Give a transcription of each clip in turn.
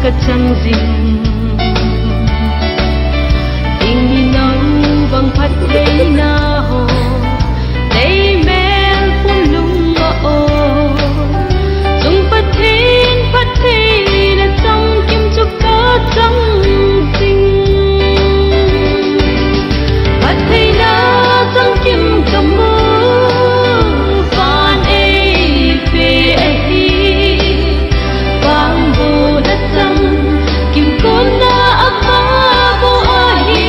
ka chang zing tình nâu bằng phát đây na hồ đây mel phun lung ô dung phát thiên là trong kim cho cá trắng xinh phát thấy na trong kim cầm mưa van ấy về ấy vang vô đất trắng kim côn na ấp phá vô ấy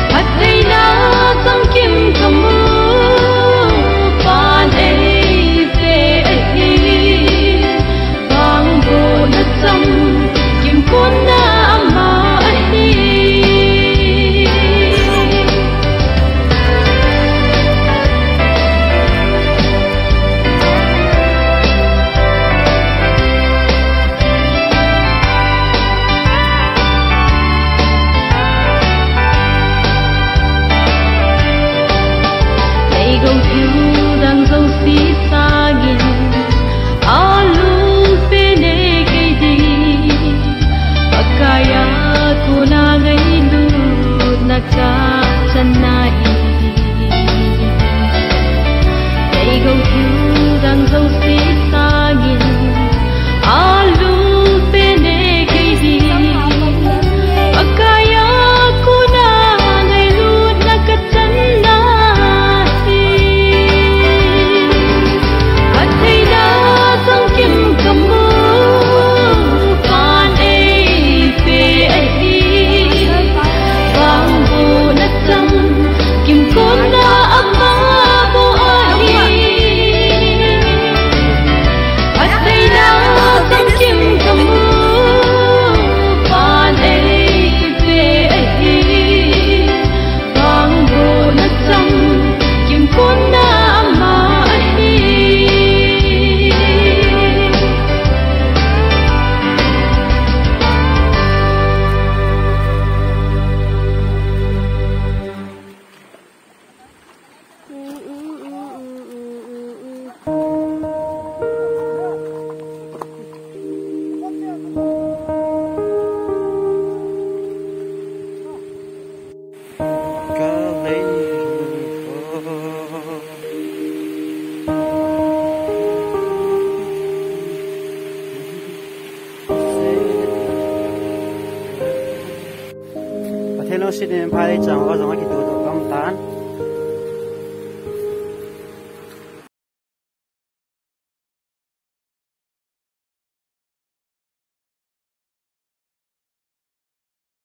phát thấy na trong kim cầm mưa van ấy về ấy vang vô đất trắng kim côn na mà ấy gồng thiếu đang dâu xí xa nghìn alu pene cây đi pakaya ko na ngay lu nagkachanay kay gồng thiếu đang dâu xí xa nghìn alu pene cây đi pakaya ko na ngay lu nagkachanay thế nó xin em phải chẳng có giống cái tụ tụ công tán